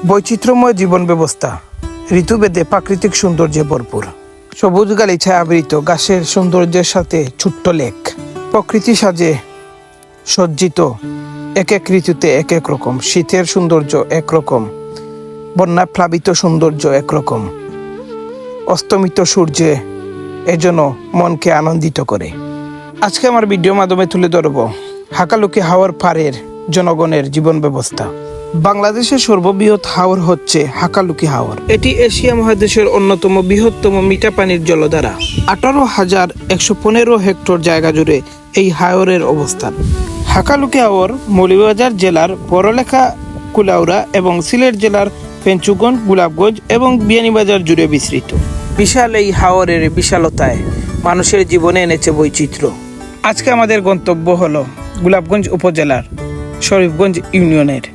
বৈচিত্র্যময় জীবন ব্যবস্থা, ঋতুভেদে প্রাকৃতিক সৌন্দর্যে ভরপুর, সবুজ গালিচায় আবৃত গাছের সৌন্দর্যের সাথে ছোট্ট লেক, প্রকৃতি সাজে সজ্জিত, এক এক ঋতুতে এক এক রকম, শীতের সৌন্দর্য একরকম, বন্যা প্লাবিত সৌন্দর্য একরকম, অস্তমিত সূর্যে এজন্য মনকে আনন্দিত করে। আজকে আমার ভিডিওর মাধ্যমে তুলে ধরব হাকালুকি হাওর পাড়ের জনগণের জীবন ব্যবস্থা। বাংলাদেশের সর্ববৃহৎ হাওর হচ্ছে হাকালুকি হাওর। এটি এশিয়া মহাদেশের অন্যতম বৃহত্তম মিঠা পানির জলধারা। 18,115 হেক্টর জায়গা জুড়ে এই হাওরের অবস্থান। হাকালুকি হাওর মৌলভীবাজার জেলার বড়লেখা, কুলাউড়া এবং সিলেট জেলার পেঞ্চুগঞ্জ, গোলাপগঞ্জ এবং বিয়ানীবাজার জুড়ে বিস্তৃত। বিশাল এই হাওরের বিশালতায় মানুষের জীবনে এনেছে বৈচিত্র্য। আজকে আমাদের গন্তব্য হলো গোলাপগঞ্জ উপজেলার শরীফগঞ্জ ইউনিয়নের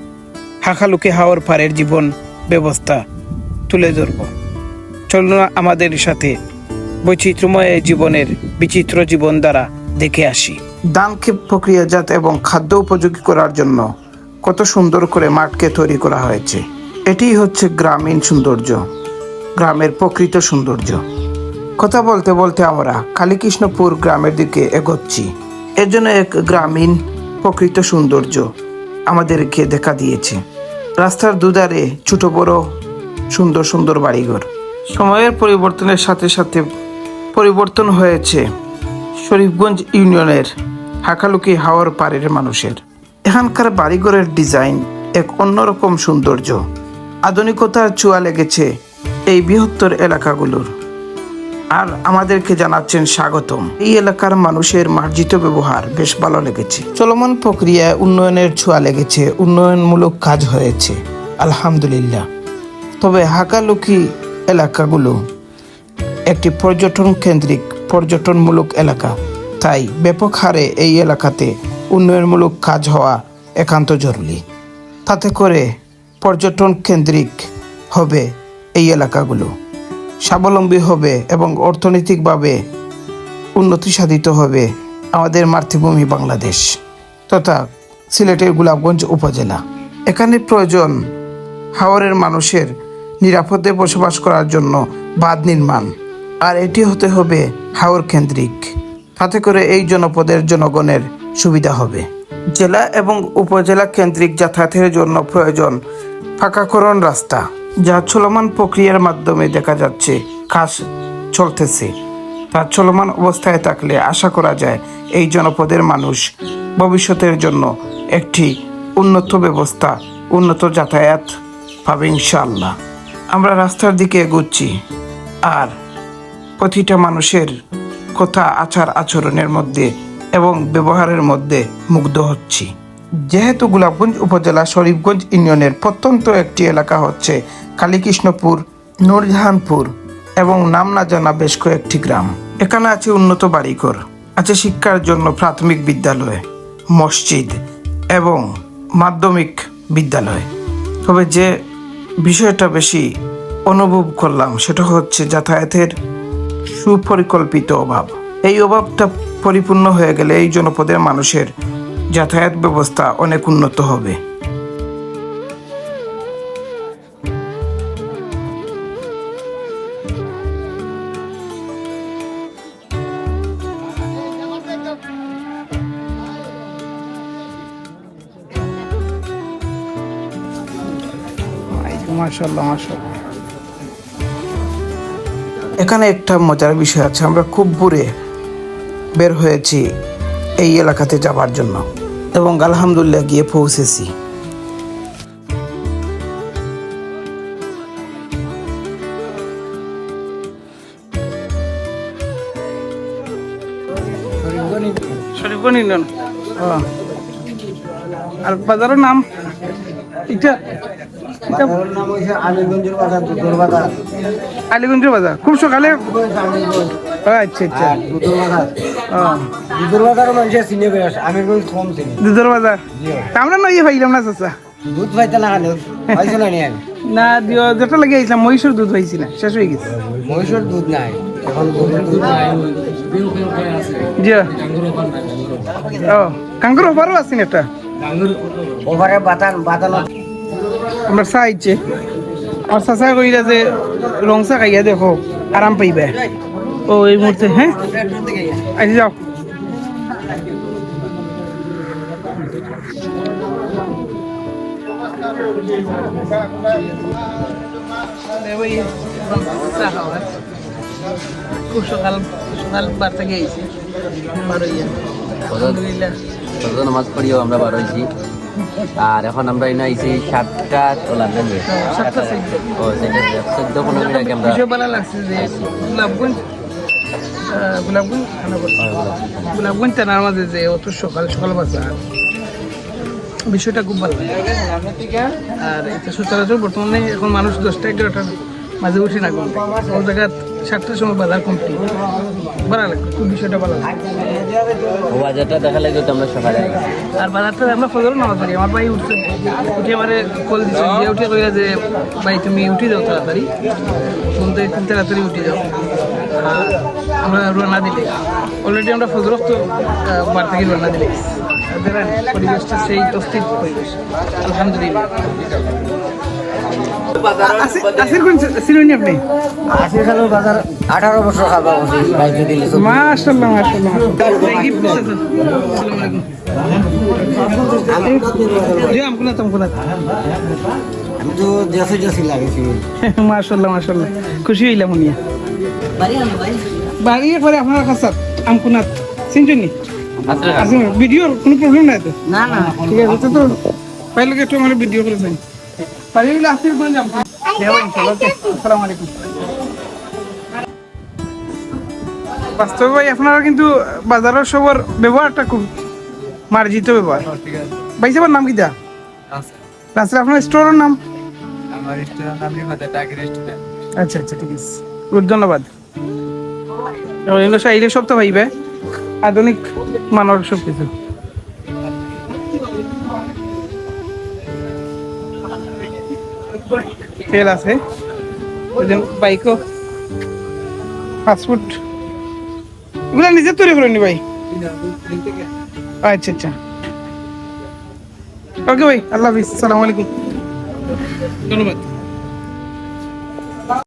হাকালুকি হাওর পাড়ের জীবন ব্যবস্থা তুলে ধরব। চলুন আমাদের সাথে বৈচিত্র্যময় জীবনের বিচিত্র জীবন দ্বারা দেখে আসি। ধানকে প্রক্রিয়াজাত এবং খাদ্য উপযোগী করার জন্য কত সুন্দর করে মাঠকে তৈরি করা হয়েছে। এটি হচ্ছে গ্রামীণ সৌন্দর্য, গ্রামের প্রকৃত সৌন্দর্য। কথা বলতে বলতে আমরা কালীকৃষ্ণপুর গ্রামের দিকে এগোচ্ছি। এর জন্য এক গ্রামীণ প্রকৃত সৌন্দর্য আমাদেরকে দেখা দিয়েছে। রাস্তার দুধারে ছোট বড় সুন্দর সুন্দর বাড়িঘর। সময়ের পরিবর্তনের সাথে সাথে পরিবর্তন হয়েছে শরীফগঞ্জ ইউনিয়নের হাকালুকি হাওর পাড়ের মানুষের। এখানকার বাড়িঘরের ডিজাইন এক অন্যরকম সৌন্দর্য। আধুনিকতার ছোঁয়া লেগেছে এই বৃহত্তর এলাকাগুলোর। আর আমাদেরকে জানাচ্ছেন স্বাগতম। এই এলাকার মানুষের মার্জিত ব্যবহার বেশ ভালো লেগেছে। চলমান প্রক্রিয়ায় উন্নয়নের ছোঁয়া লেগেছে, উন্নয়নমূলক কাজ হয়েছে, আলহামদুলিল্লাহ। তবে হাকালুকি এলাকাগুলো একটি পর্যটন কেন্দ্রিক পর্যটনমূলক এলাকা, তাই ব্যাপক হারে এই এলাকাতে উন্নয়নমূলক কাজ হওয়া একান্ত জরুরি। তাতে করে পর্যটন কেন্দ্রিক হবে এই এলাকাগুলো, স্বাবলম্বী হবে এবং অর্থনৈতিকভাবে উন্নতি সাধিত হবে আমাদের মাতৃভূমি বাংলাদেশ তথা সিলেটের গোলাপগঞ্জ উপজেলা। এখানে প্রয়োজন হাওরের মানুষের নিরাপদে বসবাস করার জন্য বাঁধ নির্মাণ, আর এটি হতে হবে হাওর কেন্দ্রিক। তাতে করে এই জনপদের জনগণের সুবিধা হবে। জেলা এবং উপজেলা কেন্দ্রিক যাতায়াতের জন্য প্রয়োজন পাকাকরণ রাস্তা, যা চলমান প্রক্রিয়ার মাধ্যমে দেখা যাচ্ছে কাজ চলতেছে। তা চলমান অবস্থায় থাকলে আশা করা যায় এই জনপদের মানুষ ভবিষ্যতের জন্য একটি উন্নত ব্যবস্থা, উন্নত যাতায়াত পাবে ইনশাআল্লাহ। আমরা রাস্তার দিকে এগোচ্ছি আর প্রতিটা মানুষের কথা, আচার আচরণের মধ্যে এবং ব্যবহারের মধ্যে মুগ্ধ হচ্ছি। যেহেতু গোলাপগঞ্জ উপজেলা শরীফগঞ্জ ইউনিয়নের প্রত্যন্ত একটি এলাকা হচ্ছে কালীকৃষ্ণপুর, নূরজাহানপুর এবং নাম না জানা বেশ কয়েকটি গ্রাম। এখানে আছে উন্নত বাড়িঘর, আছে শিক্ষার জন্য প্রাথমিক বিদ্যালয়, মসজিদ এবং মাধ্যমিক বিদ্যালয়। তবে যে বিষয়টা বেশি অনুভব করলাম সেটা হচ্ছে যাতায়াতের সুপরিকল্পিত অভাব। এই অভাবটা পরিপূর্ণ হয়ে গেলে এই জনপদের মানুষের যাতায়াত ব্যবস্থা অনেক উন্নত হবে। মাশাআল্লাহ, মাশাআল্লাহ। এখানে একটা মজার বিষয় আছে, আমরা খুব ভোরে বের হয়েছি এই এলাকাতে যাবার জন্য এবং আলহামদুলিল্লাহ গিয়ে পৌঁছেছি। শরীফগঞ্জ ইউনিয়ন। আর বাজারের নাম এটা আলীগঞ্জের বাজার। খুব সকালে। আচ্ছা আচ্ছা, দুধের বাজার। আমরা নয় পাইলাম না চাচা, দুধ পাইতে না দিও, যেটা লাগে আইছিলাম মহিষের দুধ পাইছি না, শেষ হয়ে গেছে। মহিষের দুধ নাই এখন, ও কাঙ্গুর ওভারও আছেন, একটা ওভারে বাতান আমরা চা আইছে আমার চাচা কইরা যে রং চা খাইয়া দেখো আরাম পাইবে ও এই মুহূর্তে হ্যাঁ আইসে যাও খুব সকাল সকাল বার থেকে আইছি নামাজ পড়িও আমরা বার হয়েছি আর এখন আমরা এনে আইছি 7টা তোলা নেবে 14-15 মিনিট আগে আমরা ভালো লাগছে যে গোলাপগঞ্জ থানার মাঝে যে অত সকাল সকাল বাজার বিষয়টা খুব ভালো লাগে আর এটা সচরাচর বর্তমানে এখন মানুষ 10টা-11টার মাঝে উঠে না ঘুম থেকে ওই জায়গা 7টার সময় বাজার কমপ্লিট ভালো লাগে খুব বিষয়টা ভালো লাগে বাজারটা দেখা লাগে তো আমরা সকালে আর বাজারটা আমরা ফজর নামাজ পড়ি আমার ভাই উঠছে উঠে আমারে কল দিচ্ছে যে উঠে কইয়া যে ভাই তুমি উঠে যাও তাড়াতাড়ি ঘুম থেকে তাড়াতাড়ি উঠে যাও আর আমরা রওনা দিলে অলরেডি আমরা ফজর তো বার থেকে রওনা দিলে পরিবেশটা সেই অস্থির পরিবেশ আলহামদুলিল্লাহ আসির কোন সিরুনি আপনি আসির খালুর বাজার 18 বছর খাবা বাইরে দিলে মাশাআল্লাহ মাশাআল্লাহ আমি তো জেসি লাগেছি মাশাআল্লাহ মাশাআল্লাহ খুশি হইলাম উনিয়া বাড়ি পরে আপনার কাছে আমকুনাত চিনছনি আচ্ছা ভিডিওর কোনো প্রবলেম নাই তো না না ঠিক আছে তো পাইলে একটু আমার ভিডিও করে দেন পারি হইলে আসির কোন যাম দেও ইনশাআল্লাহ ওকে আসসালামু আলাইকুম বাস্তবে ভাই আপনারা কিন্তু বাজারের সবার ব্যবহারটা খুব মার্জিত ব্যবহার ঠিক আছে ভাই সবার নাম কি দা রাসেল আপনার স্টোরের নাম আমার রেস্টুরেন্ট নাম নিমাদা টাকি রেস্টুরেন্ট আচ্ছা আচ্ছা ঠিক আছে ধন্যবাদ এগুলো চাইলে সব তো ভাইবে আধুনিক মানব সব কিছু তেল আছে বাইকও ফাস্টফুড এগুলো নিজে তৈরি করে নি ভাই আচ্ছা আচ্ছা ওকে ভাই আল্লাহ হাফিজ আসসালামু আলাইকুম ধন্যবাদ